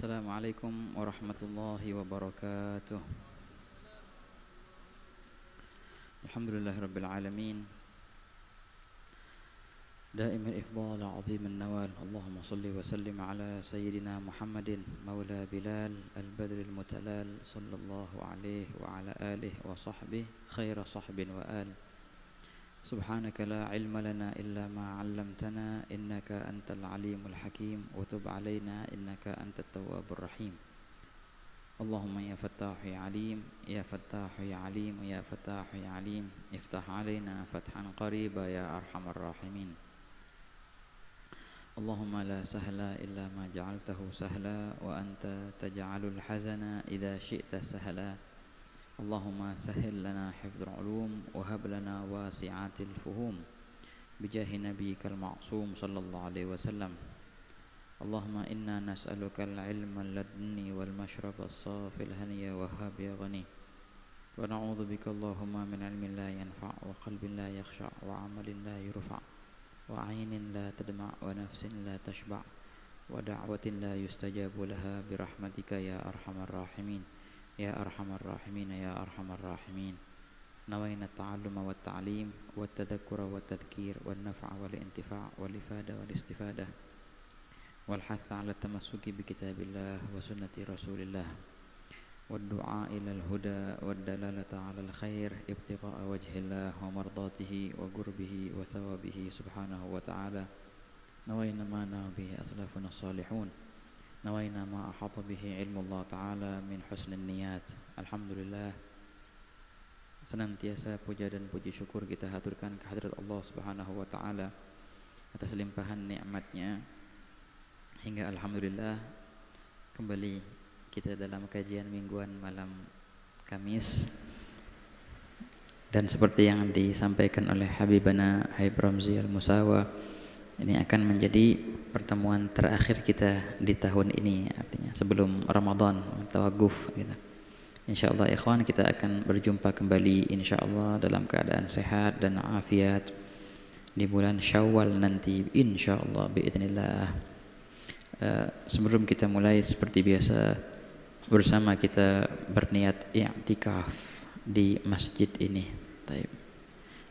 Assalamualaikum warahmatullahi wabarakatuh. Alhamdulillahirabbil alamin. دائم الإفضال عظيم النوال اللهم صل وسلم على سيدنا محمد مولى بلال البدر المتلال صلى الله عليه وعلى آله وصحبه خير صحب وآل. سبحانك لا علم لنا إلا ما علمتنا إنك أنت العليم الحكيم وتب علينا إنك أنت التواب الرحيم. اللهم يا فتاح يا عليم يا فتاح يا عليم يا فتاح يا عليم افتح علينا فتحا قريبا يا أرحم الراحمين. اللهم لا سهل إلا ما جعلته سهلا وأنت تجعل الحزن إذا شئت سهلا. اللهم سهل لنا حفظ العلوم وهب لنا واسعات الفهوم بجاه نبيك المعصوم صلى الله عليه وسلم. اللهم إنا نسألك العلم اللدني والمشرب الصافي الهني وهاب يا غني. ونعوذ بك اللهم من علم لا ينفع وقلب لا يخشع وعمل لا يرفع وعين لا تدمع ونفس لا تشبع ودعوة لا يستجاب لها برحمتك يا أرحم الراحمين يا أرحم الراحمين يا أرحم الراحمين. نوينا التعلم والتعليم والتذكر والتذكير والنفع والانتفاع والإفادة والاستفادة والحث على التمسك بكتاب الله وسنة رسول الله والدعاء إلى الهدى والدلالة على الخير ابتغاء وجه الله ومرضاته وقربه وثوابه سبحانه وتعالى. نوينا ما نوى به أسلافنا الصالحون نوينا ما أحاط به علم الله تعالى من حسن النيات. Alhamdulillah, senantiasa puja dan puji syukur kita haturkan kehadirat Allah Subhanahu wa taala atas limpahan nikmatnya hingga alhamdulillah kembali kita dalam kajian mingguan malam Kamis. Dan seperti yang disampaikan oleh Habibana Habib Ramzi Al-Musawa, ini akan menjadi pertemuan terakhir kita di tahun ini, artinya sebelum Ramadan tawaguf gitu. Insyaallah ikhwan, kita akan berjumpa kembali insyaallah dalam keadaan sehat dan afiat di bulan Syawal nanti insyaallah biidznillah. Sebelum kita mulai seperti biasa bersama kita berniat i'tikaf di masjid ini. Baik.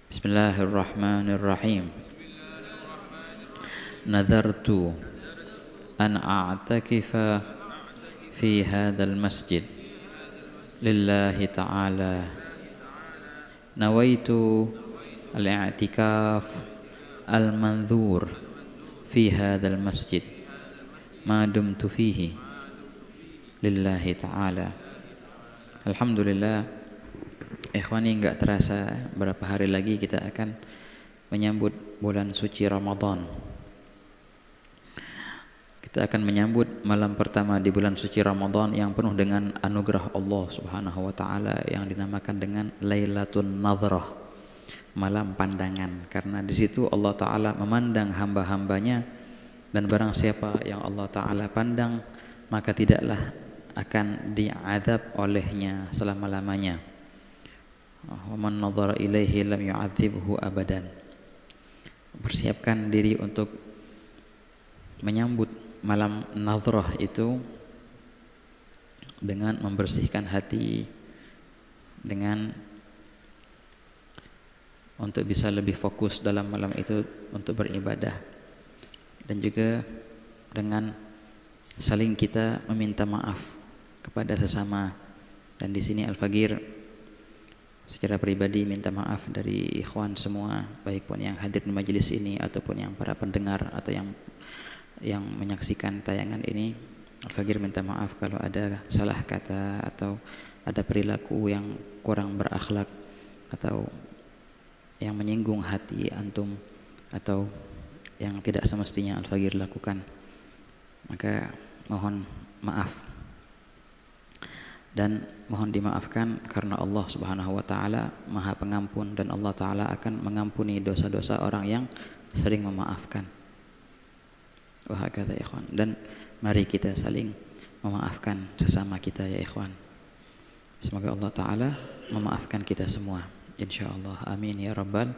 Bismillahirrahmanirrahim. Nadartu an a'takifa fi hadzal masjid lillahi ta'ala. Nawaitu al-i'tikaf al-manzur fi hadzal masjid ma dumtu fihi lillahi ta'ala. Alhamdulillah ikhwani, enggak terasa berapa hari lagi kita akan menyambut bulan suci Ramadan. Kita akan menyambut malam pertama di bulan suci Ramadan yang penuh dengan anugerah Allah Subhanahu wa taala yang dinamakan dengan Lailatun Nadhrah, malam pandangan, karena di situ Allah taala memandang hamba-hambanya, dan barang siapa yang Allah taala pandang maka tidaklah akan diazab olehnya selama-lamanya. Wa man nadhara ilaihi lam yu'adzibhu abadan. Persiapkan diri untuk menyambut malam nadhrah itu dengan membersihkan hati, dengan untuk bisa lebih fokus dalam malam itu untuk beribadah, dan juga dengan saling kita meminta maaf kepada sesama. Dan di sini Al-Fagir secara pribadi minta maaf dari ikhwan semua, baik pun yang hadir di majelis ini ataupun yang para pendengar atau yang menyaksikan tayangan ini. Al-Fagir minta maaf kalau ada salah kata atau ada perilaku yang kurang berakhlak atau yang menyinggung hati antum atau yang tidak semestinya Al-Fagir lakukan. Maka mohon maaf dan mohon dimaafkan karena Allah Subhanahu wa taala Maha Pengampun, dan Allah taala akan mengampuni dosa-dosa orang yang sering memaafkan. Wa hakadha ikhwan, dan mari kita saling memaafkan sesama kita ya ikhwan. Semoga Allah taala memaafkan kita semua insyaallah. Amin ya rabbal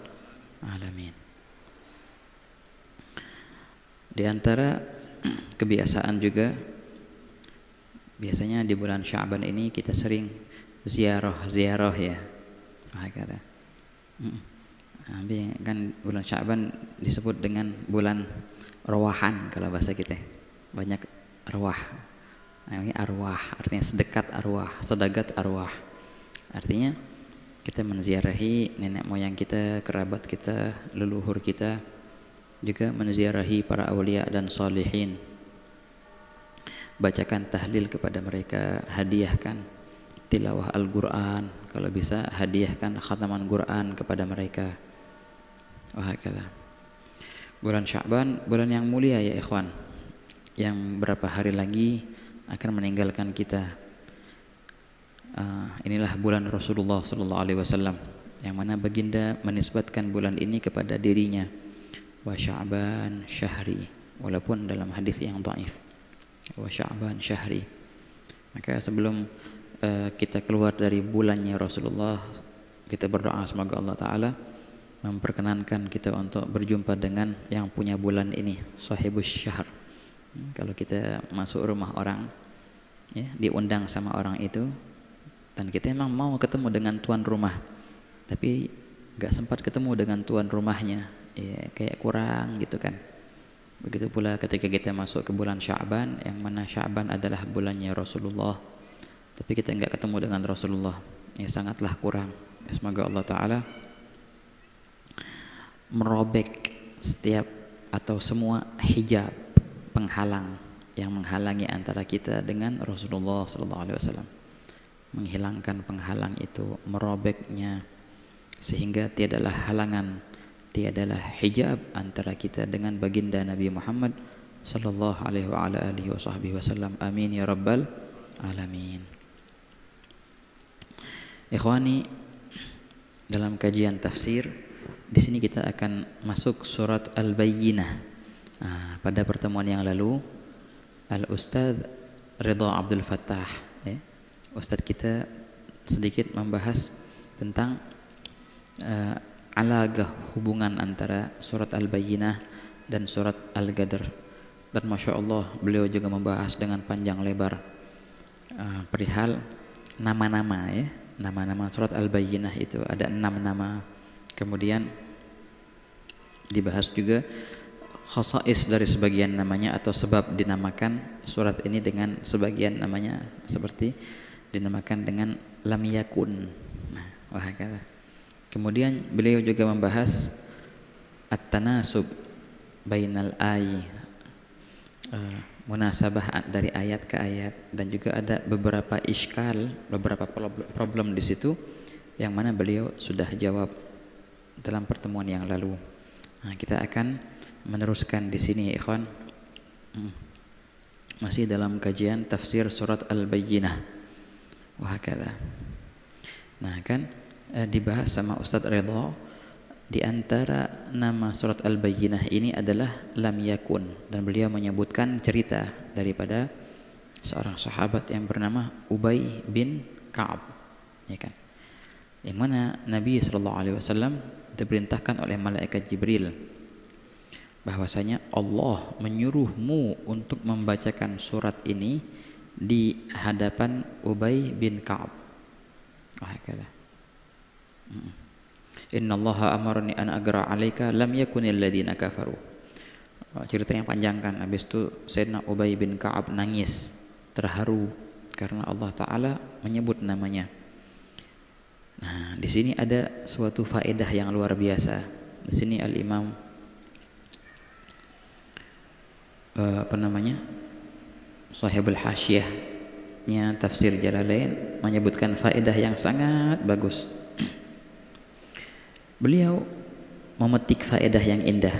alamin. Di antara kebiasaan juga biasanya di bulan Sya'ban ini kita sering ziarah ya. Kata. Tapi kan bulan Sya'ban disebut dengan bulan rawahan kalau bahasa kita. Banyak arwah. Nah, ini arwah artinya sedagat arwah. Artinya kita menziarahi nenek moyang kita, kerabat kita, leluhur kita, juga menziarahi para awliya dan salihin. Bacakan tahlil kepada mereka, hadiahkan tilawah Al-Quran, kalau bisa hadiahkan khataman Quran kepada mereka. Wahakala. Bulan Sya'ban, bulan yang mulia ya ikhwan, yang berapa hari lagi akan meninggalkan kita. Inilah bulan Rasulullah sallallahu alaihi wasallam, yang mana baginda menisbatkan bulan ini kepada dirinya. Wa Sya'ban syahri, walaupun dalam hadis yang dhaif. Wa Sya'ban syahri. Maka sebelum kita keluar dari bulannya Rasulullah, kita berdoa semoga Allah Ta'ala memperkenankan kita untuk berjumpa dengan yang punya bulan ini, sahibus syahr. Kalau kita masuk rumah orang, ya, diundang sama orang itu, dan kita emang mau ketemu dengan tuan rumah, tapi gak sempat ketemu dengan tuan rumahnya, ya, kayak kurang gitu kan. Begitu pula ketika kita masuk ke bulan Sya'ban, yang mana Sya'ban adalah bulannya Rasulullah, tapi kita gak ketemu dengan Rasulullah, ya sangatlah kurang. Ya, semoga Allah Ta'ala merobek setiap atau semua hijab, penghalang yang menghalangi antara kita dengan Rasulullah SAW, menghilangkan penghalang itu, merobeknya, sehingga tiadalah halangan, tiadalah hijab antara kita dengan baginda Nabi Muhammad sallallahu alaihi wasallam. Amin ya rabbal alamin. Ikhwani, dalam kajian tafsir di sini kita akan masuk surat Al-Bayyinah. Pada pertemuan yang lalu Al-Ustadz Ridha Abdul Fattah, ya, Ustadz kita sedikit membahas tentang alaqah, hubungan antara surat Al-Bayyinah dan surat Al-Qadr. Dan Masya Allah beliau juga membahas dengan panjang lebar perihal nama-nama, ya, nama-nama surat Al-Bayyinah itu ada 6 nama. Kemudian dibahas juga khasais dari sebagian namanya, atau sebab dinamakan surat ini dengan sebagian namanya, seperti dinamakan dengan lam yakun. Nah, wahakala. Kemudian beliau juga membahas at-tanasub bainal ayat, munasabah dari ayat ke ayat, dan juga ada beberapa iskal, beberapa problem di situ yang mana beliau sudah jawab dalam pertemuan yang lalu. Nah, kita akan meneruskan di sini, ikhwan, masih dalam kajian tafsir surat Al-Bayyinah. Wahakala. Nah, kan dibahas sama Ustadz Ridha, di antara nama surat Al-Bayyinah ini adalah lam yakun, dan beliau menyebutkan cerita daripada seorang sahabat yang bernama Ubay bin Ka'ab, ya kan, yang mana Nabi SAW diperintahkan oleh malaikat Jibril bahwasanya Allah menyuruhmu untuk membacakan surat ini di hadapan Ubay bin Ka'ab. Wahakala. Innallaha amarni an agra 'alaika lam yakunil ladzina kafaru. Ceritanya panjang kan. Habis itu Sayyidina Ubay bin Ka'ab nangis terharu karena Allah Ta'ala menyebut namanya. Nah, di sini ada suatu faedah yang luar biasa. Di sini Al-Imam Shahibul Hasyiyahnya tafsir Jalalain menyebutkan faedah yang sangat bagus. Beliau memetik faedah yang indah.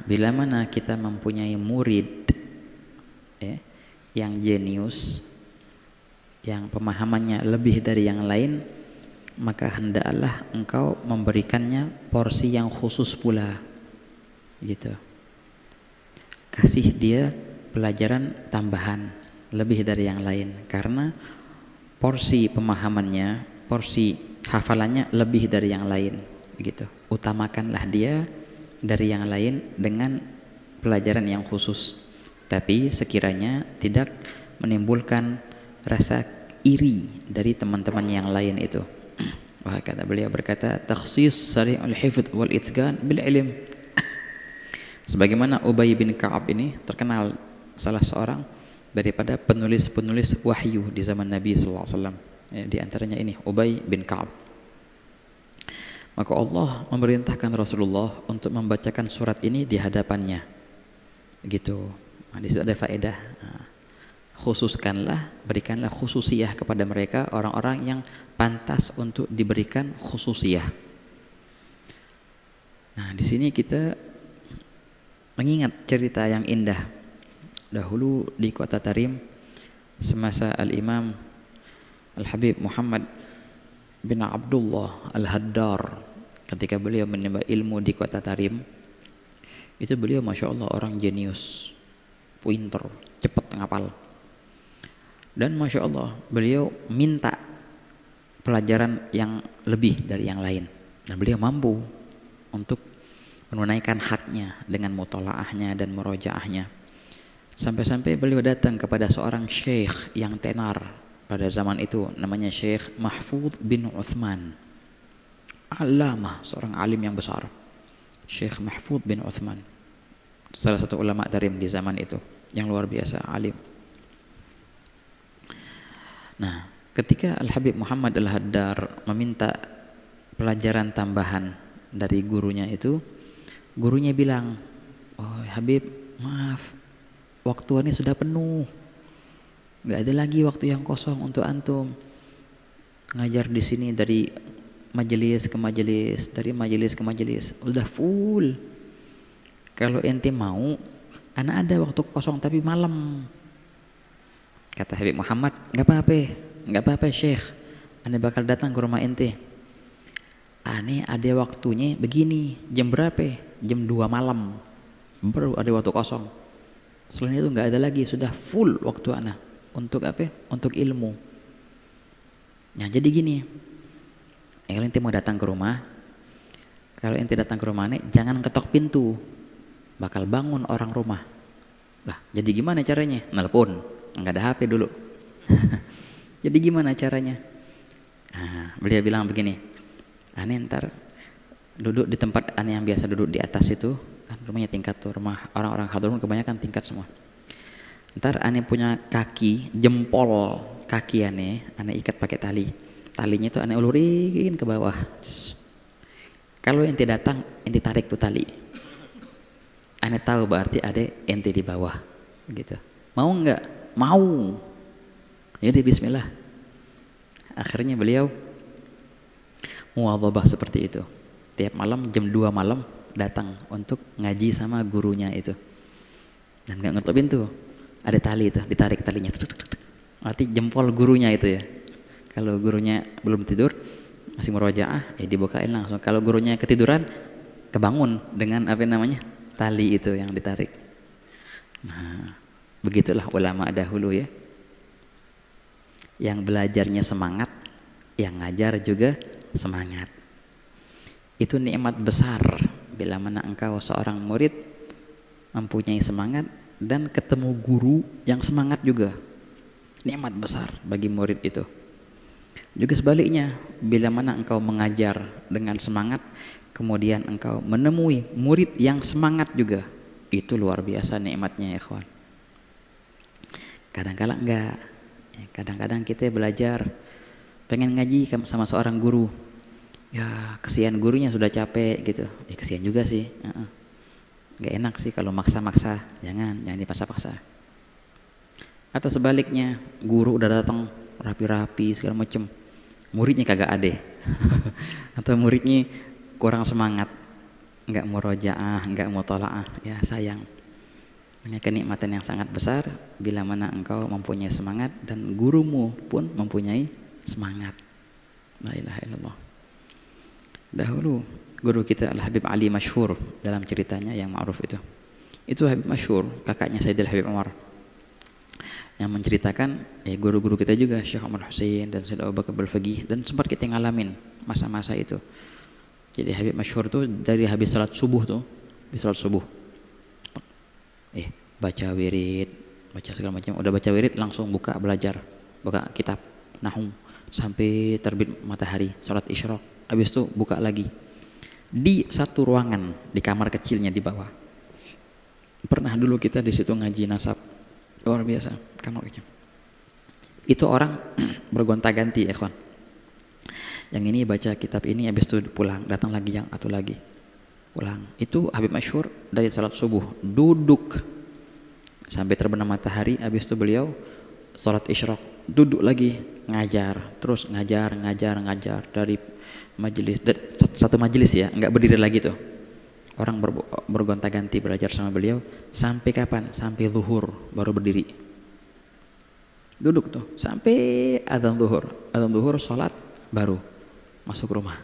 Bila mana kita mempunyai murid, ya, yang jenius, yang pemahamannya lebih dari yang lain, maka hendaklah engkau memberikannya porsi yang khusus pula, gitu. Kasih dia pelajaran tambahan lebih dari yang lain, karena porsi pemahamannya, porsi hafalannya lebih dari yang lain, gitu. Utamakanlah dia dari yang lain dengan pelajaran yang khusus. Tapi sekiranya tidak menimbulkan rasa iri dari teman-teman yang lain itu. Wah, kata beliau berkata, takhsis sari'ul hifdz wal itqan bil ilm. Sebagaimana Ubay bin Ka'ab ini terkenal salah seorang daripada penulis-penulis wahyu di zaman Nabi sallallahu alaihi wasallam. Ya, di antaranya ini Ubay bin Ka'ab. Maka Allah memerintahkan Rasulullah untuk membacakan surat ini di hadapannya. Begitu. Nah, di situ ada faedah. Nah, khususkanlah, berikanlah khususiyah kepada mereka, orang-orang yang pantas untuk diberikan khususiyah. Nah, di sini kita mengingat cerita yang indah. Dahulu di kota Tarim, semasa Al-Imam Al-Habib Muhammad bin Abdullah Al-Haddar, ketika beliau menimba ilmu di kota Tarim, itu beliau Masya Allah orang jenius, pinter, cepat ngapal. Dan Masya Allah beliau minta pelajaran yang lebih dari yang lain, dan beliau mampu untuk menunaikan haknya dengan mutalaahnya dan murojaahnya. Sampai-sampai beliau datang kepada seorang syekh yang tenar pada zaman itu, namanya Syekh Mahfudz bin Uthman, alamah, seorang alim yang besar. Syekh Mahfudz bin Uthman, salah satu ulama Tarim di zaman itu yang luar biasa alim. Nah, ketika Al-Habib Muhammad Al-Haddar meminta pelajaran tambahan dari gurunya itu, gurunya bilang, oh Habib, maaf, waktu ini sudah penuh, nggak ada lagi waktu yang kosong untuk antum ngajar di sini. Dari majelis ke majelis, dari majelis ke majelis, udah full. Kalau ente mau, ana ada waktu kosong tapi malam. Kata Habib Muhammad, nggak apa-apa Syekh, ana bakal datang ke rumah ente. Ane ada waktunya begini, jam berapa? Jam 2 malam baru ada waktu kosong. Selain itu nggak ada lagi, sudah full waktu ana. Untuk apa? Untuk ilmu. Nah, jadi gini, kalau ente mau datang ke rumah, kalau ente datang ke rumah nih, jangan ketok pintu, bakal bangun orang rumah. Lah, jadi gimana caranya? Nelpon, nggak ada HP dulu. Jadi gimana caranya? Nah, beliau bilang begini, ane ntar duduk di tempat ane yang biasa duduk di atas itu, kan rumahnya tingkat tuh, rumah orang-orang Hadrun kebanyakan tingkat semua. Ntar ane punya kaki, jempol kaki ane ikat pakai tali. Talinya itu ane ulurin ke bawah. Kalau ente datang, ente tarik tuh tali. Ane tahu berarti ada ente di bawah. Gitu. Mau nggak? Mau. Jadi bismillah. Akhirnya beliau muwadhabah seperti itu. Tiap malam jam 2 malam datang untuk ngaji sama gurunya itu. Dan nggak ngetok pintu. Ada tali itu, ditarik talinya. Arti jempol gurunya itu ya. Kalau gurunya belum tidur, masih murojaah, ya dibukain langsung. Kalau gurunya ketiduran, kebangun dengan apa namanya? Tali itu yang ditarik. Nah, begitulah ulama dahulu ya. Yang belajarnya semangat, yang ngajar juga semangat. Itu nikmat besar bila mana engkau seorang murid mempunyai semangat dan ketemu guru yang semangat juga. Nikmat besar bagi murid itu. Juga sebaliknya, bila mana engkau mengajar dengan semangat, kemudian engkau menemui murid yang semangat juga, itu luar biasa nikmatnya ya kawan. Kadang-kadang enggak. Kadang-kadang kita belajar pengen ngaji sama seorang guru, ya kesian gurunya sudah capek gitu. Ya kesian juga sih. Gak enak sih kalau maksa-maksa, jangan dipaksa-paksa. Atau sebaliknya, guru udah datang rapi-rapi segala macem, muridnya kagak ada. Atau muridnya kurang semangat, nggak mau rojaah, nggak mau tolaah, ya sayang. Ini kenikmatan yang sangat besar bila mana engkau mempunyai semangat dan gurumu pun mempunyai semangat. La ilaha illallah. Dahulu guru kita Al-Habib Ali Masyhur dalam ceritanya yang ma'ruf itu Habib Masyhur, kakaknya Sayyidil Habib Umar, yang menceritakan guru-guru kita juga, Syekh Umar Hussein dan Sayyid Abu Bakar Al-Faqih, dan sempat kita ngalamin masa-masa itu. Jadi Habib Masyhur tuh dari habis salat subuh baca wirid, baca segala macam. Udah baca wirid langsung buka belajar, buka kitab nahwu sampai terbit matahari, salat isyraq. Habis itu buka lagi di satu ruangan di kamar kecilnya di bawah. Pernah dulu kita di situ ngaji nasab, luar biasa kamar kecil. Itu orang bergonta-ganti, ikhwan. Yang ini baca kitab ini, habis itu pulang, datang lagi yang atau lagi pulang. Itu Habib Masyhur dari salat subuh duduk sampai terbenam matahari, habis itu beliau salat isyraq duduk lagi ngajar, terus ngajar dari majelis, satu majelis ya, nggak berdiri lagi tuh. Orang bergonta-ganti belajar sama beliau sampai kapan? Sampai zuhur baru berdiri. Duduk tuh sampai adzan zuhur salat baru masuk rumah.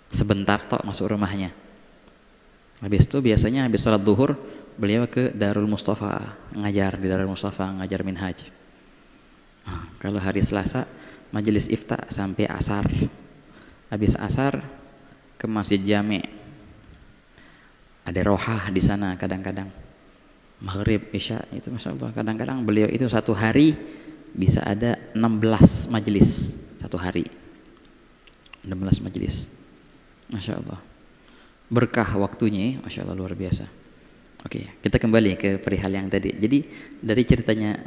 Sebentar tok masuk rumahnya. Habis itu biasanya habis salat zuhur beliau ke Darul Mustafa, ngajar di Darul Mustafa, ngajar minhaj. Nah, kalau hari Selasa majelis ifta sampai asar. Habis asar ke Masjid Jami. Ada rohah di sana kadang-kadang. Maghrib, Isya itu Masya Allah. Kadang-kadang beliau itu satu hari bisa ada 16 majelis satu hari. 16 majelis. Masya Allah. Berkah waktunya, Masya Allah luar biasa. Oke, kita kembali ke perihal yang tadi. Jadi dari ceritanya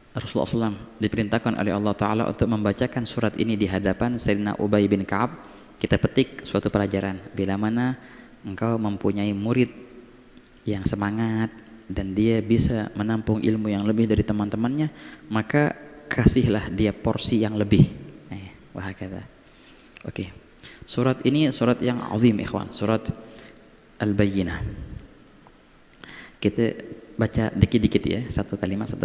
Rasulullah SAW diperintahkan oleh Allah Ta'ala untuk membacakan surat ini di hadapan Sayyidina Ubay bin Ka'ab. Kita petik suatu pelajaran. Bila mana engkau mempunyai murid yang semangat dan dia bisa menampung ilmu yang lebih dari teman-temannya, maka kasihlah dia porsi yang lebih. Wah kata. Oke. Surat ini surat yang azim, ikhwan. Surat Al-Bayyinah. Kita baca dikit-dikit ya, satu kalimat.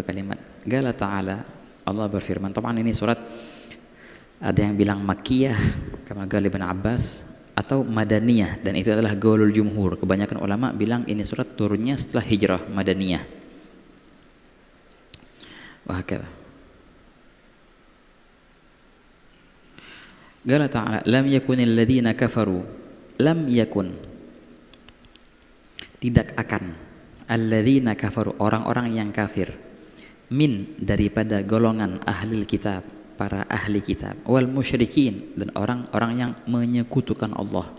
Qala ta'ala, Allah berfirman. Taman ini surat ada yang bilang Makkiyah kama qala Ibnu Abbas atau Madaniyah, dan itu adalah gaulul jumhur. Kebanyakan ulama bilang ini surat turunnya setelah hijrah Madaniyah. Wah kata. Qala ta'ala lam yakunil ladzina kafaru, lam yakun tidak akan, alladzina kafaru orang-orang yang kafir, min daripada golongan ahli kitab, para ahli kitab, wal musyrikin dan orang-orang yang menyekutukan Allah,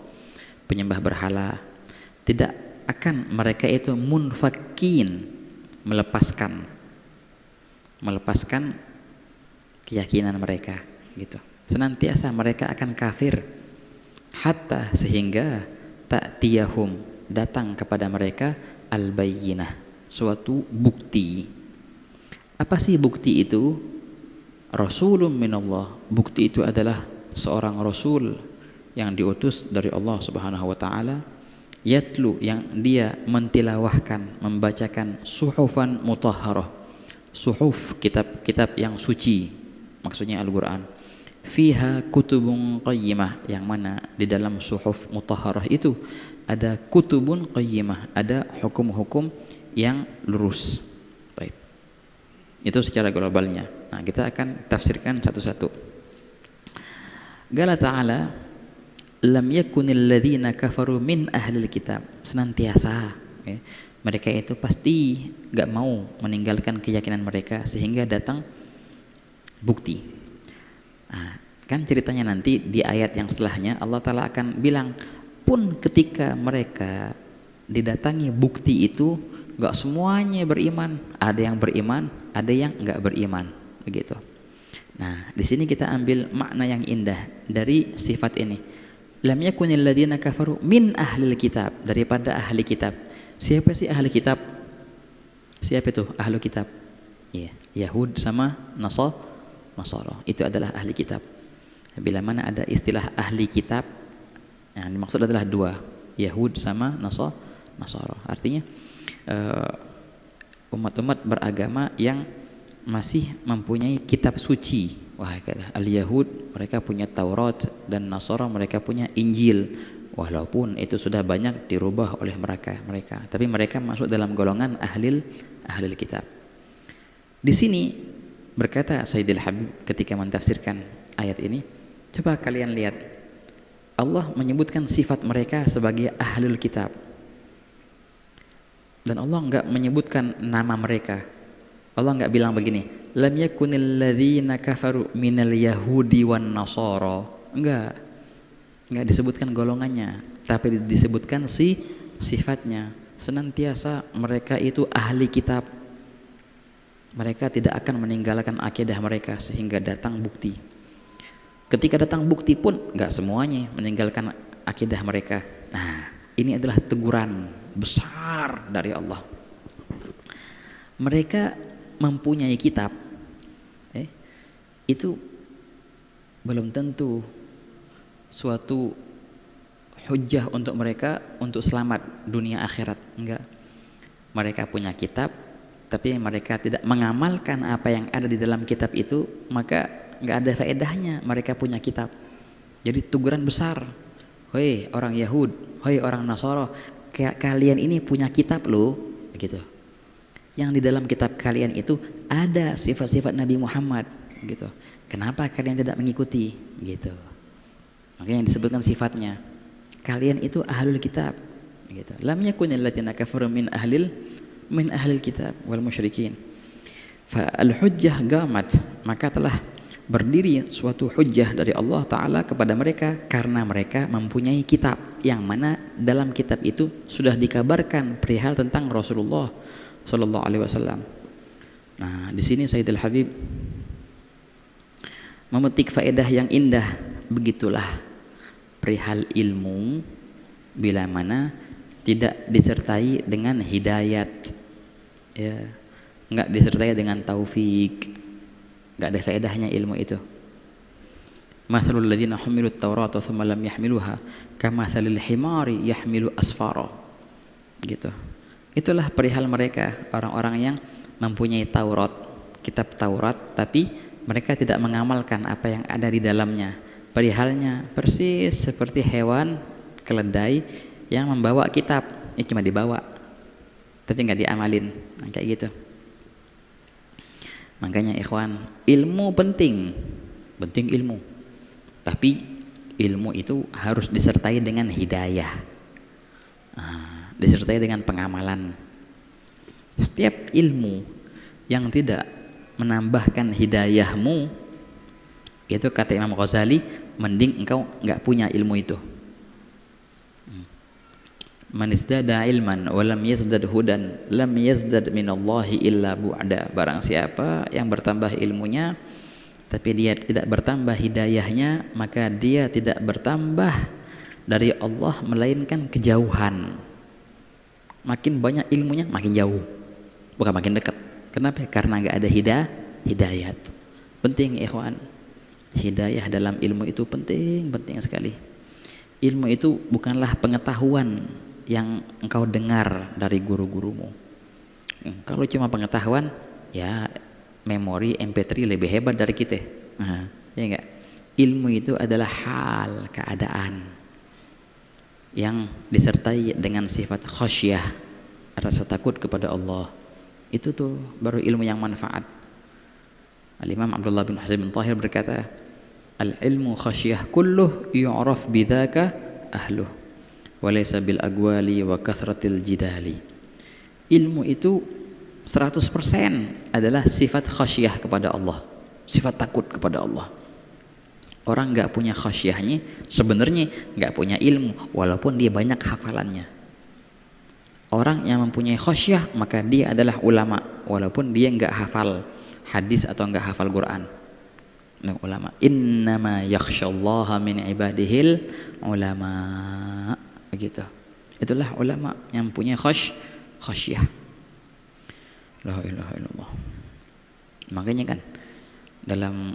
penyembah berhala, tidak akan mereka itu munfakin melepaskan keyakinan mereka gitu. Senantiasa mereka akan kafir hatta sehingga ta'tiyahum datang kepada mereka al-bayyinah, suatu bukti. Apa sih bukti itu? Rasulun minallah. Bukti itu adalah seorang rasul yang diutus dari Allah Subhanahu wa taala, yatlu yang dia mentilawahkan, membacakan suhufan mutahharah. Suhuf kitab-kitab yang suci, maksudnya Al-Qur'an. Fiha kutubun qayyimah, yang mana di dalam suhuf mutahharah itu ada kutubun qayyimah, ada hukum-hukum yang lurus. Baik. Itu secara globalnya. Nah, kita akan tafsirkan satu-satu. Qala ta'ala lam yakunil ladzina kafaru min ahlil kitab. Senantiasa ya, mereka itu pasti enggak mau meninggalkan keyakinan mereka sehingga datang bukti. Nah, kan ceritanya nanti di ayat yang setelahnya Allah Ta'ala akan bilang, pun ketika mereka didatangi bukti itu gak semuanya beriman, ada yang beriman, ada yang gak beriman, begitu. Nah, di sini kita ambil makna yang indah dari sifat ini. Lam yakunil ladzina kafaru min ahlil kitab, daripada ahli kitab. Siapa sih ahli kitab? Siapa itu ahli kitab? Iya, Yahud sama Nasara. Itu adalah ahli kitab. Bila mana ada istilah ahli kitab, yang dimaksud adalah dua, Yahud sama Nasara. Artinya umat-umat beragama yang masih mempunyai kitab suci. Wah, kata al-Yahud mereka punya Taurat dan Nasara mereka punya Injil. Walaupun itu sudah banyak dirubah oleh mereka, tapi mereka masuk dalam golongan ahli kitab. Di sini berkata Sayyidil Habib ketika mentafsirkan ayat ini, coba kalian lihat, Allah menyebutkan sifat mereka sebagai ahlul kitab, dan Allah enggak menyebutkan nama mereka. Allah nggak bilang begini, lam yakunil ladzina kafaru minal yahudi wan nasara. Enggak disebutkan golongannya, tapi disebutkan sifatnya. Senantiasa mereka itu ahli kitab. Mereka tidak akan meninggalkan akidah mereka sehingga datang bukti. Ketika datang bukti pun enggak semuanya meninggalkan akidah mereka. Nah, ini adalah teguran besar dari Allah. Mereka mempunyai kitab, itu belum tentu suatu hujjah untuk mereka untuk selamat dunia akhirat. Enggak. Mereka punya kitab, tapi mereka tidak mengamalkan apa yang ada di dalam kitab itu, maka enggak ada faedahnya mereka punya kitab. Jadi teguran besar. Hei orang Yahud, hei orang Nasara, kalian ini punya kitab loh, gitu. Yang di dalam kitab kalian itu ada sifat-sifat Nabi Muhammad, gitu. Kenapa kalian tidak mengikuti, gitu. Makanya disebutkan sifatnya. Kalian itu ahlul kitab, gitu. Lam yakunil ladzina kafaru min ahlil kitab wal musyrikin. Fa al hujjah gamat, maka telah berdiri suatu hujjah dari Allah Ta'ala kepada mereka karena mereka mempunyai kitab yang mana dalam kitab itu sudah dikabarkan perihal tentang Rasulullah Sallallahu Alaihi Wasallam. Nah, di sini Sayyidul Habib memetik faedah yang indah. Begitulah perihal ilmu bila mana tidak disertai dengan hidayat, ya, enggak disertai dengan taufik, enggak ada faedahnya ilmu itu. Mathalul ladzina humilut Taurata tsumma lam yahmiluha kamathalil himari yahmilu asfara, gitu. Itulah perihal mereka, orang-orang yang mempunyai Taurat, kitab Taurat, tapi mereka tidak mengamalkan apa yang ada di dalamnya. Perihalnya persis seperti hewan keledai yang membawa kitab, cuma dibawa, tapi nggak diamalin, kayak gitu. Makanya ikhwan, ilmu penting ilmu, tapi ilmu itu harus disertai dengan hidayah. Disertai dengan pengamalan. Setiap ilmu yang tidak menambahkan hidayahmu, itu kata Imam Ghazali, mending engkau nggak punya ilmu itu. Man izdada ilman wa lam yazdad hudan lam yazdad minallahi illa bu'da. Barang siapa yang bertambah ilmunya tapi dia tidak bertambah hidayahnya, maka dia tidak bertambah dari Allah melainkan kejauhan. Makin banyak ilmunya makin jauh, bukan makin dekat. Kenapa? Karena nggak ada hidayat. Penting ikhwan, hidayah dalam ilmu itu penting sekali. Ilmu itu bukanlah pengetahuan yang engkau dengar dari guru-gurumu. Kalau cuma pengetahuan, ya memori MP3 lebih hebat dari kita. Ya enggak? Ilmu itu adalah hal, keadaan yang disertai dengan sifat khasyah, rasa takut kepada Allah. Itu tuh baru ilmu yang manfaat. Al-Imam Abdullah bin Husain bin Tahir berkata, al-ilmu khasyah kulluh yu'raf bidzaka ahluh wa laysa bil agwali wa kathratil jidali. Ilmu itu 100% adalah sifat khasyah kepada Allah, sifat takut kepada Allah. Orang nggak punya khasyahnya sebenarnya nggak punya ilmu, walaupun dia banyak hafalannya. Orang yang mempunyai khasyah maka dia adalah ulama, walaupun dia nggak hafal hadis atau nggak hafal Quran. Nah, ulama, innama yakhsyallaha min ibadihil ulama, begitu. Itulah ulama yang punya khasyah. La ilaha illallah. Makanya kan dalam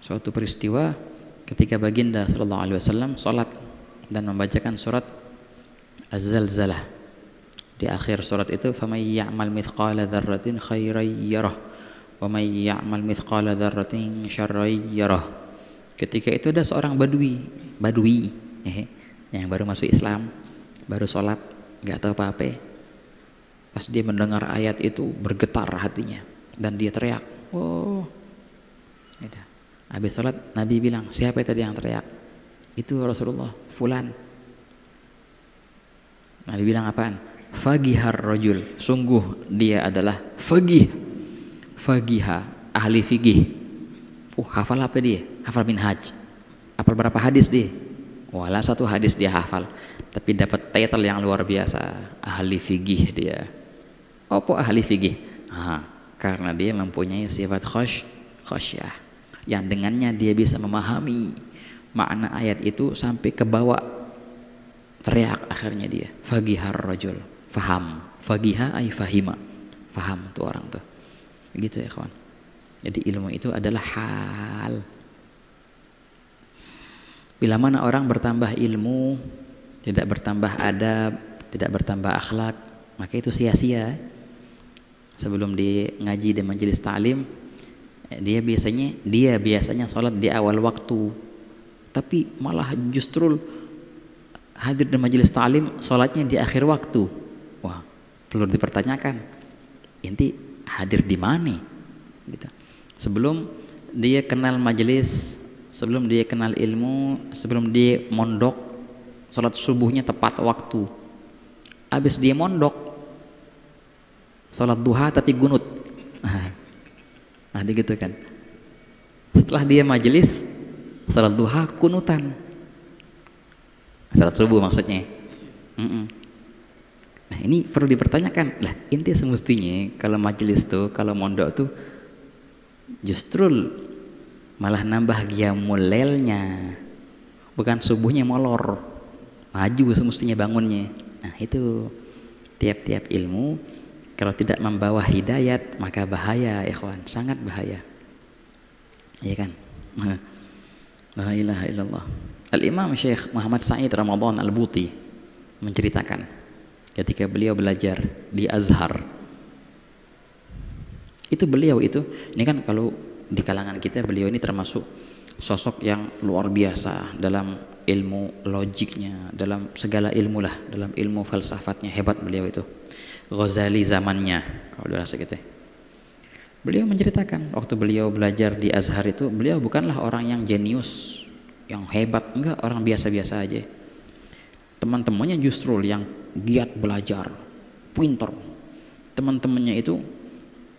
suatu peristiwa ketika baginda sallallahu alaihi wasallam salat dan membacakan surat Az-Zalzalah, di akhir surat itu famay ya'mal mithqala dzarratin khairan yarah wa may ya'mal mithqala dzarratin syarran yarah. Ketika itu ada seorang badui yang baru masuk Islam, baru salat, enggak tahu apa-apa. Pas dia mendengar ayat itu bergetar hatinya dan dia teriak, "Oh." Gitu. Habis sholat Nabi bilang, siapa tadi yang teriak? Itu Rasulullah, fulan. Nabi bilang apaan? Fagihar rajul, sungguh dia adalah fagih, faqiha, ahli fikih. Hafal apa dia? Hafal minhaj. Hafal berapa hadis dia? Walah satu hadis dia hafal, tapi dapat title yang luar biasa, ahli fikih dia. Apa ahli fikih? Karena dia mempunyai sifat khasyah, yang dengannya dia bisa memahami makna ayat itu sampai ke bawah, teriak akhirnya dia. Faqihar rajul, faham. Faqiha ay fahima, faham tuh orang tuh. Begitu ya kawan. Jadi ilmu itu adalah hal. Bila mana orang bertambah ilmu, tidak bertambah adab, tidak bertambah akhlak, maka itu sia-sia. Sebelum dia ngaji di majelis ta'lim, dia biasanya sholat di awal waktu, tapi malah justru hadir di majelis ta'lim sholatnya di akhir waktu. Wah, perlu dipertanyakan, inti hadir di mana? Gitu. Sebelum dia kenal majelis, sebelum dia kenal ilmu, sebelum dia mondok, sholat subuhnya tepat waktu. Habis dia mondok, sholat duha tapi gunut. Nah, gitu kan. Setelah dia majelis, sholat duha kunutan. Sholat subuh maksudnya. Nah, ini perlu dipertanyakan. Lah, inti semestinya kalau majelis tuh, kalau mondok tuh justru malah nambah qiyamul lailnya, bukan subuhnya molor, maju semestinya bangunnya. Nah, itu tiap-tiap ilmu kalau tidak membawa hidayat maka bahaya, ikhwan, sangat bahaya. Iya kan? La ilaha illallah. Al-Imam Syekh Muhammad Sa'id Ramadan Al-Buti menceritakan ketika beliau belajar di Azhar. Itu beliau itu, ini kan kalau di kalangan kita beliau ini termasuk sosok yang luar biasa dalam ilmu logiknya, dalam segala ilmu lah, dalam ilmu falsafatnya hebat beliau itu. Ghazali zamannya kalau dirasa gitu. Beliau menceritakan waktu beliau belajar di Azhar itu, beliau bukanlah orang yang jenius, yang hebat, enggak, orang biasa-biasa aja. Teman-temannya justru yang giat belajar, pintar. Teman-temannya itu,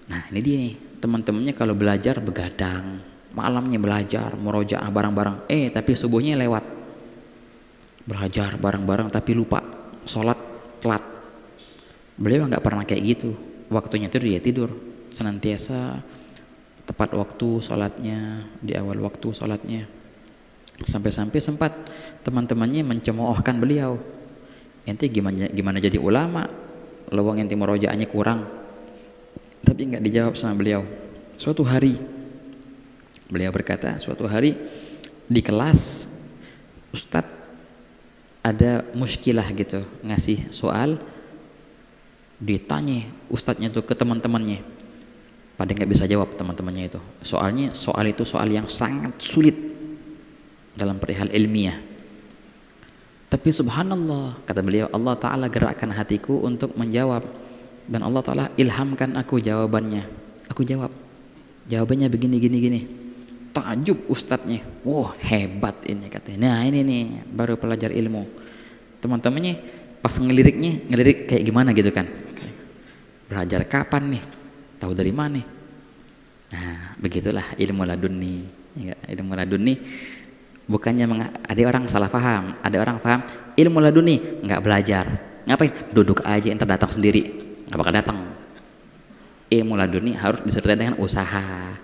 nah ini dia nih, teman-temannya kalau belajar begadang, malamnya belajar, murojaah bareng-bareng, tapi subuhnya lewat. Belajar bareng-bareng tapi lupa, sholat telat. Beliau nggak pernah kayak gitu. Waktunya tidur dia tidur, senantiasa tepat waktu sholatnya, di awal waktu sholatnya. Sampai-sampai sempat teman-temannya mencemoohkan beliau, ente gimana jadi ulama, lowong ente murojaahnya kurang. Tapi nggak dijawab sama beliau. Suatu hari beliau berkata, suatu hari di kelas Ustadz ada muskilah gitu, ngasih soal, ditanya Ustadznya tuh ke teman-temannya, pada nggak bisa jawab teman-temannya itu. Soalnya soal itu soal yang sangat sulit dalam perihal ilmiah. Tapi subhanallah, kata beliau, Allah Ta'ala gerakkan hatiku untuk menjawab, dan Allah Ta'ala ilhamkan aku jawabannya. Aku jawab, jawabannya begini gini gini. Takjub ustadznya, wah hebat ini katanya. Nah ini nih baru pelajar ilmu. Teman-temannya pas ngelirik kayak gimana gitu kan. Belajar kapan nih? Tahu dari mana? Nah begitulah ilmu laduni. Ilmu laduni bukannya ada orang salah paham, ada orang paham ilmu laduni nggak belajar. Ngapain? Duduk aja, entar datang sendiri. Nggak bakal datang. Ilmu laduni harus disertai dengan usaha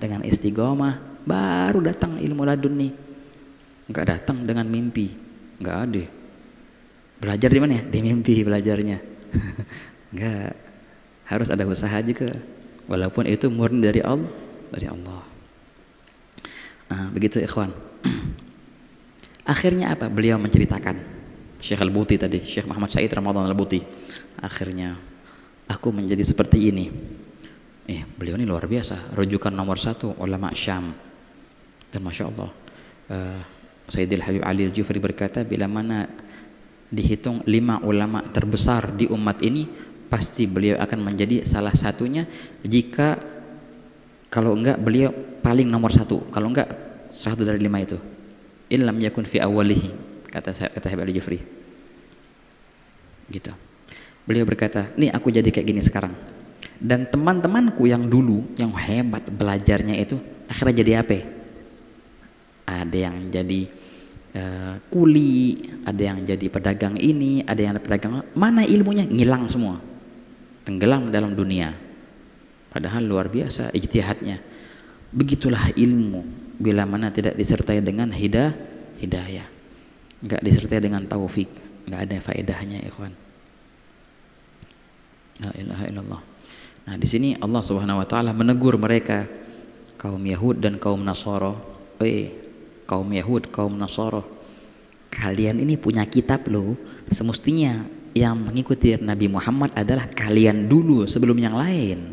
dengan istiqomah, baru datang ilmu laduni. Nggak datang dengan mimpi, nggak ada. Belajar di mana ya? Di mimpi belajarnya. Nggak, harus ada usaha juga, walaupun itu murni dari Allah. Nah, begitu ikhwan. Akhirnya apa? Beliau menceritakan, Syekh Al-Buti tadi, Syekh Muhammad Sa'id Ramadan Al-Buti, akhirnya aku menjadi seperti ini. Beliau ini luar biasa, rujukan nomor 1 ulama Syam. Dan masya Allah, Sayyidil Habib Ali Al-Jufri berkata, bila mana dihitung 5 ulama terbesar di umat ini, pasti beliau akan menjadi salah satunya. Jika kalau enggak beliau paling nomor 1, kalau enggak 1 dari 5 itu. Illam yakun fi awwalihi, kata Habib Ali Al-Jufri. Gitu. Beliau berkata, nih aku jadi kayak gini sekarang. Dan teman-temanku yang dulu yang hebat belajarnya itu akhirnya jadi apa? Ada yang jadi kuli, ada yang jadi pedagang ini, ada yang pedagang, mana ilmunya ngilang semua, tenggelam dalam dunia. Padahal luar biasa ijtihadnya. Begitulah ilmu bila mana tidak disertai dengan hidayah, enggak disertai dengan taufik, enggak ada faedahnya, ikhwan. La ilaha illallah. Nah, di sini Allah Subhanahu wa taala menegur mereka kaum Yahud dan kaum Nasara. Kaum Yahud, kaum Nasara, kalian ini punya kitab loh. Semestinya yang mengikuti Nabi Muhammad adalah kalian dulu sebelum yang lain,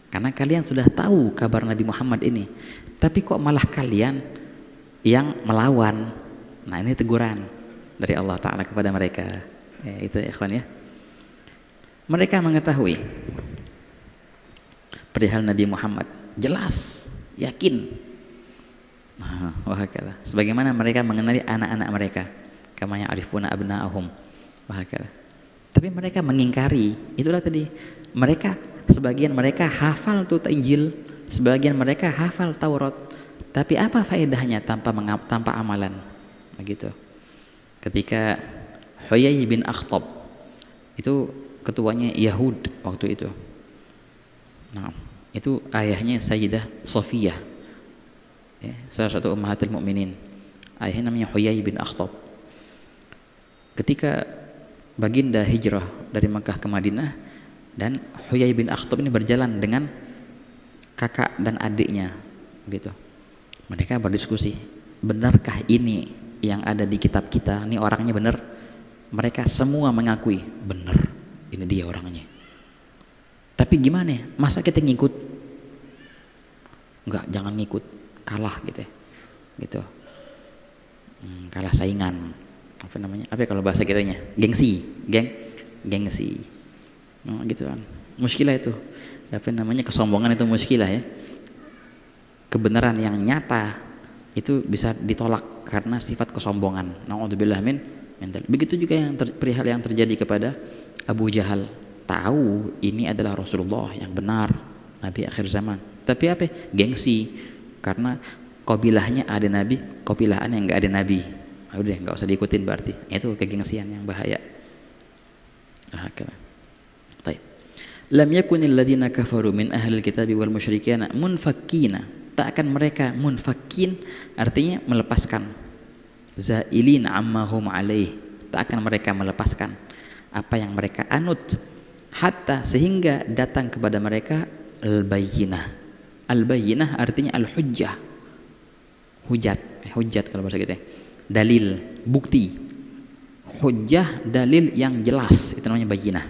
karena kalian sudah tahu kabar Nabi Muhammad ini. Tapi kok malah kalian yang melawan? Nah, ini teguran dari Allah Ta'ala kepada mereka. Itu ya ikhwan ya. Mereka mengetahui perihal Nabi Muhammad, jelas, yakin. Wahakala. Sebagaimana mereka mengenali anak-anak mereka, kama ya'rifuna abna'ahum. Wahakala. Tapi mereka mengingkari. Itulah tadi. Mereka, sebagian mereka hafal tuh Injil, sebagian mereka hafal Taurat. Tapi apa faedahnya tanpa amalan? Begitu. Ketika Huyai bin Akhtab, itu ketuanya Yahud waktu itu. Nah, itu ayahnya Sayyidah Sofiyah, ya, salah satu ummahatul mukminin. Ayahnya namanya Huyai bin Akhtab. Ketika baginda hijrah dari Makkah ke Madinah, dan Huyai bin Akhtab ini berjalan dengan kakak dan adiknya, gitu. Mereka berdiskusi, benarkah ini yang ada di kitab kita? Ini orangnya benar? Mereka semua mengakui benar, ini dia orangnya. Tapi gimana? Masa kita ngikut? Enggak, jangan ngikut, kalah gitu, gitu. Kalah saingan. Apa namanya? Apa kalau bahasa kitanya? Gengsi, gengsi. Gitu kan. Muskilah itu. Apa namanya? Kesombongan itu muskilah ya. Kebenaran yang nyata itu bisa ditolak karena sifat kesombongan. Na'udzubillah min. Begitu juga yang perihal yang terjadi kepada Abu Jahal. Tahu ini adalah Rasulullah yang benar, Nabi akhir zaman. Tapi apa? Gengsi. Karena kabilahnya ada Nabi, kabilahan yang enggak ada Nabi. Udah enggak usah diikutin berarti. Itu kegengsian yang bahaya. Baik. Lam yakunil ladzina kafaru min ahlil kitabi wal musyrikina munfakkina. Tak akan mereka munfakkin, artinya melepaskan. Zailin amma hum alaih. Tak akan mereka melepaskan apa yang mereka anut, hatta sehingga datang kepada mereka al-bayyinah. Al-bayyinah artinya al-hujjah. Hujjat kalau bahasa kita. Dalil, bukti. Hujjah, dalil yang jelas, itu namanya bayyinah.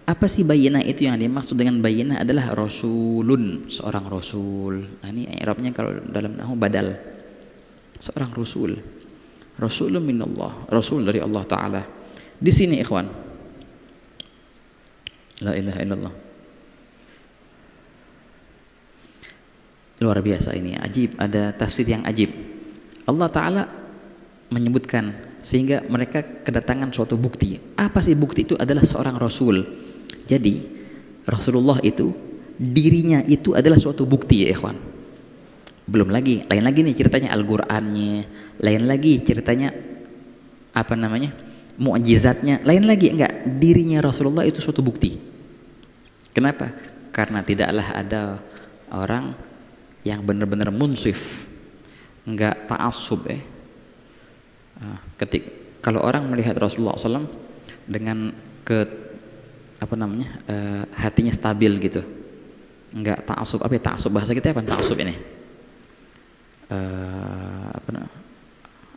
Apa sih bayyinah itu? Yang dimaksud dengan bayyinah adalah rasulun, seorang rasul. Nah, ini i'rabnya kalau dalam nahwu badal. Seorang rasul. Rasulun minallah, rasul dari Allah Ta'ala. Di sini ikhwan, la ilaha illallah, luar biasa ini, ajib, ada tafsir yang ajib. Allah Ta'ala menyebutkan sehingga mereka kedatangan suatu bukti. Apa sih bukti itu? Adalah seorang rasul. Jadi Rasulullah itu dirinya itu adalah suatu bukti ya ikhwan. Belum lagi, lain lagi nih ceritanya Al-Qur'annya, lain lagi ceritanya apa namanya? Mu'jizatnya, lain lagi. Enggak, dirinya Rasulullah itu suatu bukti. Kenapa? Karena tidaklah ada orang yang benar-benar munsif, enggak ta'assub ya. Kalau orang melihat Rasulullah SAW dengan hatinya stabil gitu, enggak ta'assub. Apa ya ta'assub? Bahasa kita apa ta'assub ini?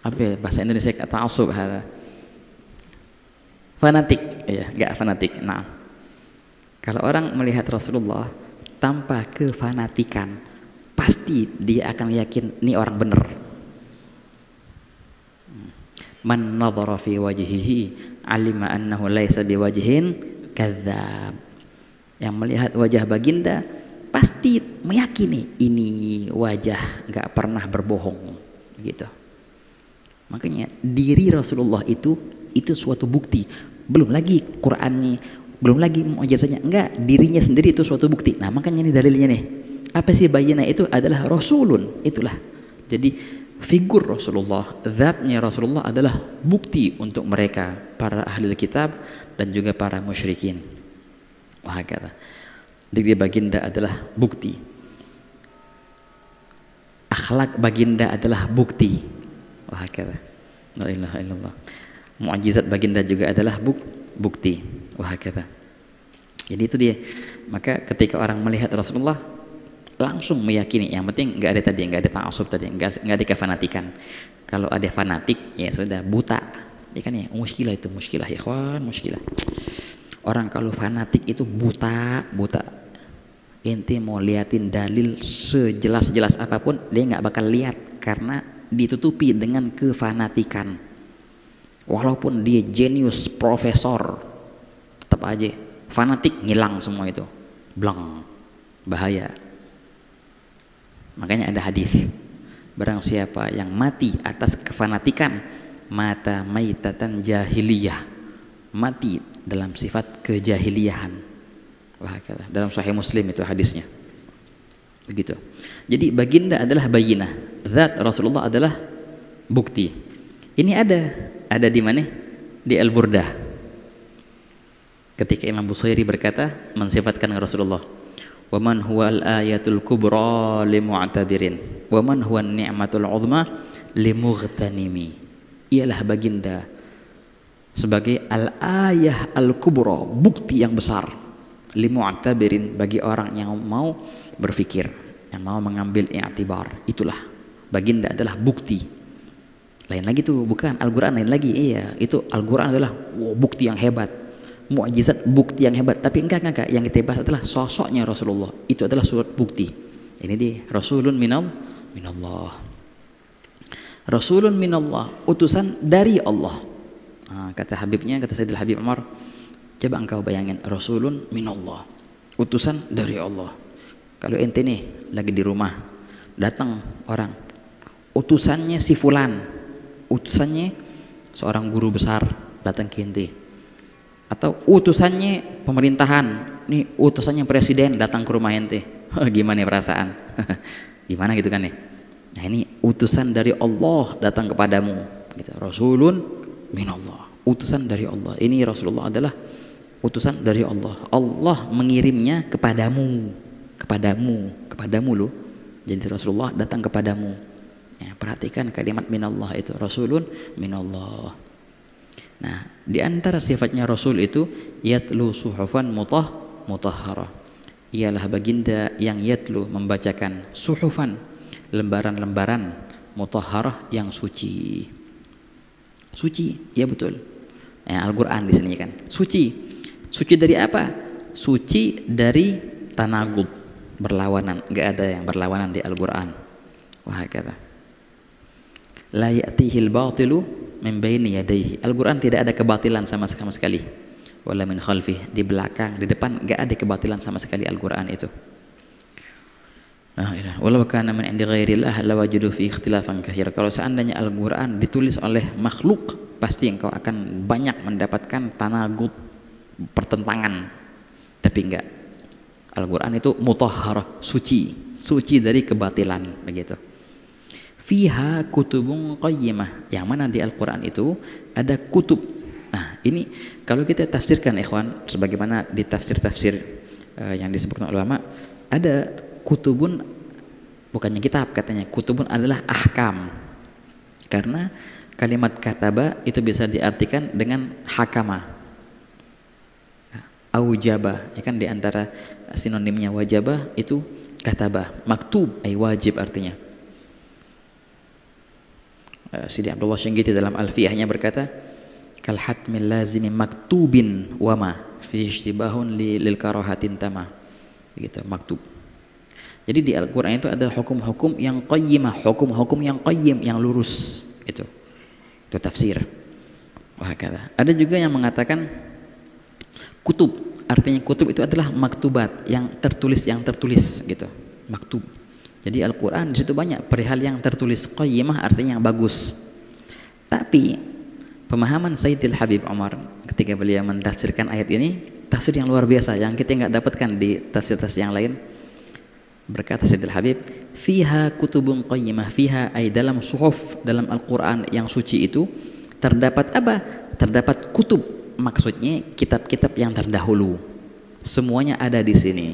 Apa ya bahasa Indonesia ta'assub? Fanatik, ya, enggak fanatik. Nah, kalau orang melihat Rasulullah tanpa kefanatikan, pasti dia akan yakin ini orang benar. Man nadhara fi wajhihi alima annahu laisa biwajhin kadzdzab. Yang melihat wajah baginda pasti meyakini ini wajah enggak pernah berbohong, gitu. Makanya diri Rasulullah itu suatu bukti. Belum lagi Qur'annya, belum lagi mukjizatnya, enggak, dirinya sendiri itu suatu bukti. Nah makanya ini dalilnya nih, apa sih bayyinah itu adalah rasulun, itulah. Jadi figur Rasulullah, zatnya Rasulullah adalah bukti untuk mereka para ahli kitab dan juga para musyrikin. Wah kata, diri baginda adalah bukti, akhlak baginda adalah bukti. Wah kata, la ilaha illallah. Mukjizat baginda juga adalah bukti. Wah kata. Jadi itu dia. Maka ketika orang melihat Rasulullah langsung meyakini. Yang penting nggak ada tadi, nggak ada ta'assub tadi, nggak ada kefanatikan. Kalau ada fanatik ya sudah buta. Ya kan ya, muskilah itu, muskilah ya ikhwan, muskilah. Orang kalau fanatik itu buta. Ente mau liatin dalil sejelas-jelas apapun, dia nggak bakal lihat karena ditutupi dengan kefanatikan. Walaupun dia jenius, profesor, tetap aja fanatik, ngilang semua itu, blang, bahaya. Makanya ada hadis, barang siapa yang mati atas kefanatikan, mata maitatan jahiliyah, mati dalam sifat kejahiliyahan. Wah, dalam Sahih Muslim itu hadisnya. Begitu. Jadi baginda adalah bayyinah, zat Rasulullah adalah bukti. Ini ada di mana? Di Al-Burdah. Ketika Imam Busayri berkata mensifatkan Rasulullah, wa man huwal ayatul kubra limu'tabirin wa man huwan ni'matul 'uzma limughtanimi. Ialah baginda sebagai al-ayah al-kubra, bukti yang besar, limu'tabirin, bagi orang yang mau berfikir, yang mau mengambil i'tibar. Itulah baginda adalah bukti. Lain lagi tuh, bukan Al-Quran lain lagi. Iya, itu Al-Quran adalah bukti yang hebat, mukjizat bukti yang hebat. Tapi enggak, yang kita bahas adalah sosoknya Rasulullah. Itu adalah surat bukti. Ini dia, Rasulun minallah. Rasulun minallah, utusan dari Allah. Kata Habibnya, kata Sayyidil Habib Umar, coba engkau bayangin, Rasulun minallah, utusan dari Allah. Kalau ente nih lagi di rumah, datang orang, utusannya si fulan, utusannya seorang guru besar datang ke ente, atau utusannya pemerintahan, nih utusannya presiden datang ke rumah ente, gimana perasaan? Gimana gitu kan ya? Nah ini utusan dari Allah datang kepadamu, gitu. Rasulun minallah, utusan dari Allah. Ini Rasulullah adalah utusan dari Allah. Allah mengirimnya kepadamu loh. Jadi Rasulullah datang kepadamu. Ya, perhatikan kalimat minallah itu, Rasulun minallah. Nah, di antara sifatnya Rasul itu yatlu suhufan mutahharah. Ialah baginda yang yatlu, membacakan, suhufan, lembaran-lembaran, mutahharah, yang suci. Suci, ya betul. Ya, Al-Qur'an di sini kan. Suci. Suci dari apa? Suci dari tanagud, berlawanan. Enggak ada yang berlawanan di Al-Qur'an. Wah, kata la ya'tihil batilu min baini yadayhi. Al-Qur'an tidak ada kebatilan sama sekali. Wala min khalfih, di belakang, di depan enggak ada kebatilan sama sekali Al-Qur'an itu. Walau kana min indi ghairillah lawajidu fi ikhtilafan katsira. Kalau seandainya Al-Qur'an ditulis oleh makhluk, pasti engkau akan banyak mendapatkan tanagud, pertentangan. Tapi enggak. Al-Qur'an itu mutahharah, suci dari kebatilan, begitu. Fiha kutubun qayyimah, yang mana di Al-Quran itu ada kutub. Nah ini kalau kita tafsirkan ikhwan, sebagaimana di tafsir-tafsir yang disebutkan ulama, ada kutubun, bukannya kitab, katanya kutubun adalah ahkam, karena kalimat kataba itu bisa diartikan dengan hakama, aujaba, ya kan, di antara sinonimnya wajaba itu kataba, maktub ay wajib artinya. Sidi Abdullah Shinggiti dalam Alfiyahnya berkata, kal hatmil lazimi maktubin wama fi ishtibahun lil karahatin tama. Begitu, maktub. Jadi di Al-Qur'an itu ada hukum-hukum yang qayyimah, hukum-hukum yang qayyim, yang lurus, itu tafsir. Wah, kata. Ada juga yang mengatakan kutub, artinya kutub itu adalah maktubat, yang tertulis gitu, maktub. Jadi Al-Quran di situ banyak perihal yang tertulis, qayyimah artinya yang bagus. Tapi pemahaman Sayyidil Habib Umar ketika beliau mentafsirkan ayat ini, tafsir yang luar biasa yang kita nggak dapatkan di tafsir-tafsir yang lain. Berkata Sayyidul Habib, fiha kutubun qayyimah, fiha ay dalam suhuf, dalam Al-Quran yang suci itu terdapat apa? Terdapat kutub, maksudnya kitab-kitab yang terdahulu. Semuanya ada di sini.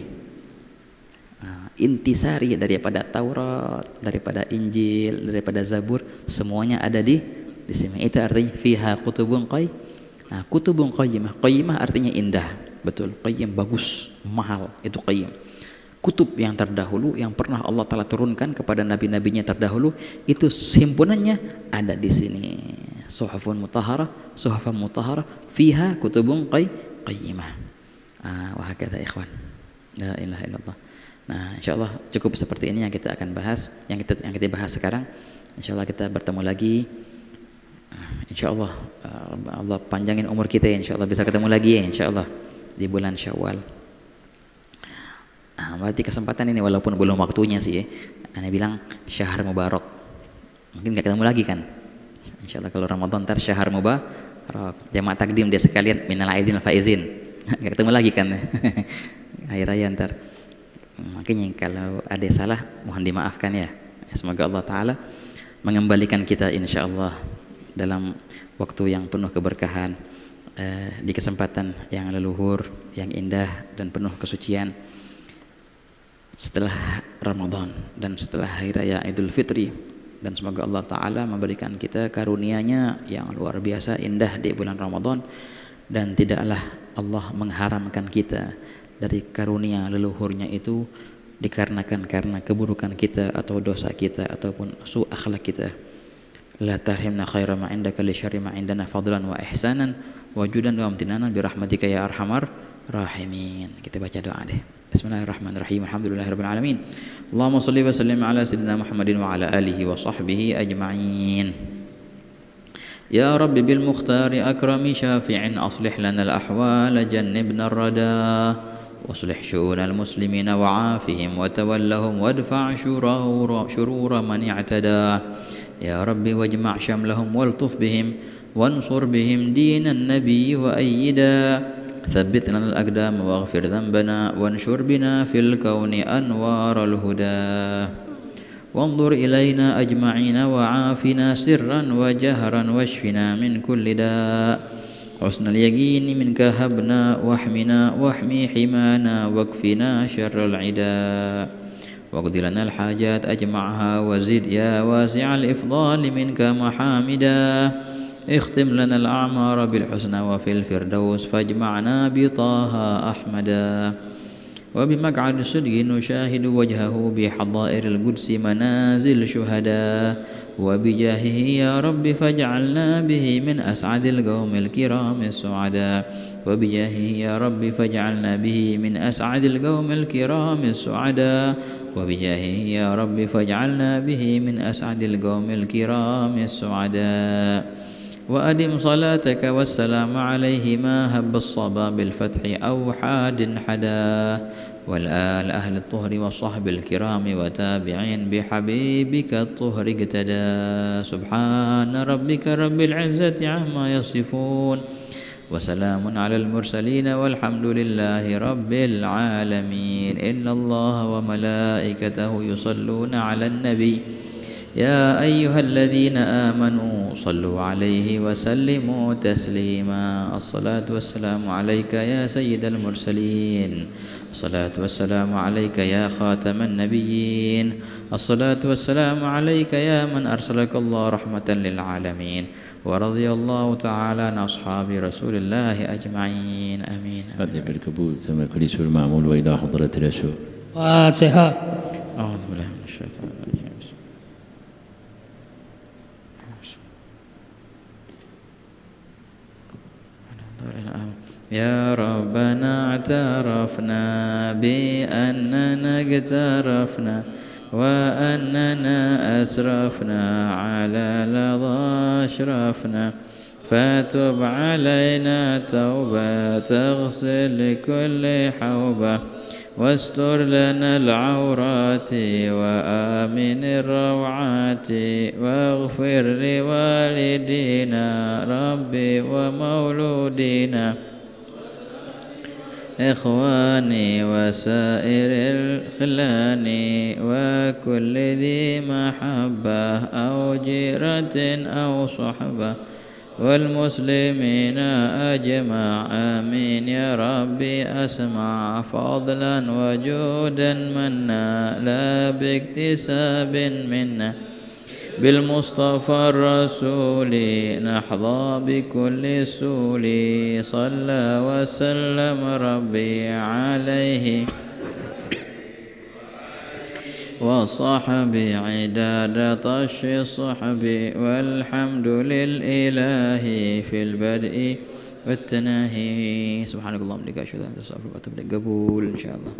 Intisari daripada Taurat, daripada Injil, daripada Zabur, semuanya ada di sini. Itu artinya fiha kutubun qayyimah. Nah, kutubun qayyimah, qayyimah artinya indah, betul. Qayyim bagus, mahal, itu qayyim. Kutub yang terdahulu yang pernah Allah Ta'ala turunkan kepada nabi-nabinya terdahulu, itu himpunannya ada di sini. Suhufun mutahharah, suhufun mutahharah, fiha kutubun qayyimah. Wa hakadha ikhwan. La ilaha illallah. Nah, insyaallah cukup seperti ini yang kita akan bahas, yang kita bahas sekarang. Insyaallah kita bertemu lagi. Insyaallah Allah panjangin umur kita, insyaallah bisa ketemu lagi ya, insyaallah di bulan Syawal. Berarti kesempatan ini walaupun belum waktunya sih ya. Ana bilang syahr mubarak. Mungkin enggak ketemu lagi kan? Insyaallah kalau Ramadan ntar syahr mubarak. Jamaah takdim dia sekalian minal aidin faizin. Enggak ketemu lagi kan? Hari raya ntar. Makanya kalau ada salah mohon dimaafkan ya. Semoga Allah Ta'ala mengembalikan kita insyaallah dalam waktu yang penuh keberkahan, di kesempatan yang leluhur, yang indah dan penuh kesucian setelah Ramadan dan setelah Hari Raya Idul Fitri. Dan semoga Allah Ta'ala memberikan kita karunia-Nya yang luar biasa indah di bulan Ramadan, dan tidaklah Allah mengharamkan kita dari karunia leluhurnya itu dikarenakan karena keburukan kita atau dosa kita ataupun su akhlak kita. La tahrimna khaira ma indaka li syarri ma indana fadlan wa ihsanan wa judan wa amtinanan bi rahmatika ya arhamar rahimin. Kita baca doa deh. Bismillahirrahmanirrahim. Alhamdulillahirabbil alamin. Allahumma shalli wa sallim ala sayyidina Muhammadin wa ala alihi wa sahbihi ajma'in. Ya Rabbi bil mukhtari akrami syafi'in aslih lana al ahwal jannibna ar-rada waslih syu'unal muslimina wa afihim wa tawallahum wadfa' syurura man i'tada. Ya Rabbi wajma' syamlahum waltuf bihim wansur bihim dinan nabi wa ayyida thabbit lana al-aqdam waghfir dhanbana wanshur bina fil kauni anwaral huda wanzur ilayna ajma'ina wa afina sirran wa jahran washfina min kulli da' husnal yaqini minka habna wahmina wahmi himana wakfina syarral ida واقض لنا الحاجات أجمعها وزد يا واسع الإفضال منك محامدا اختم لنا الأعمار بالحسنى وفي الفردوس فاجمعنا بطه أحمدا وبمقعد الصدق نشاهد وجهه بحضائر القدس منازل شهداء وبجاهه يا رب فاجعلنا به من أسعد القوم الكرام السعداء وبجاهه يا رب فاجعلنا به من أسعد القوم الكرام السعداء وبجاهه يا رب فاجعلنا به من أسعد القوم الكرام السعداء وأدم صلاتك والسلام عليه ما هب الصبا بالفتح أو حاد حدا والآل أهل الطهر والصحب الكرام وتابعين بحبيبك الطهر اقتدى سبحان ربك رب العزة عما يصفون وسلام على المرسلين والحمد لله رب العالمين إن الله وملائكته يصلون على النبي يا أيها الذين آمنوا صلوا عليه وسلموا تسليما الصلاة والسلام عليك يا سيد المرسلين الصلاة والسلام عليك يا خاتم النبيين الصلاة والسلام عليك يا من أرسلك الله رحمة للعالمين ورضي الله تعالى عن أصحاب رسول الله أجمعين آمين هذا بالقبول ثم كل سور المعمول وإلى حضرة الرسول فاتحة. أعوذ بالله من الشيطان الرجيم. يا ربنا اعترفنا بأننا اقترفنا وأننا أسرفنا على لظى أشرفنا فتب علينا توبة تغسل كل حوبة واستر لنا العورات وآمن الروعات واغفر لوالدينا ربي ومولودينا إخواني وسائر الخلان وكل ذي محبة أو جيرة أو صحبة والمسلمين أجمع آمين يا ربي أسمع فضلا وجودا منا لا باكتساب منا بالمصطفى الرسول نحظى بكل سول صلى وسلم ربي عليه والصحب عداد طش الصحب والحمد للإله في البدء والتناهي. سبحانك اللهم وبحمدك أشهد أن لا إله إلا أنت أستغفرك وأتوب إليك. قبول إن شاء الله.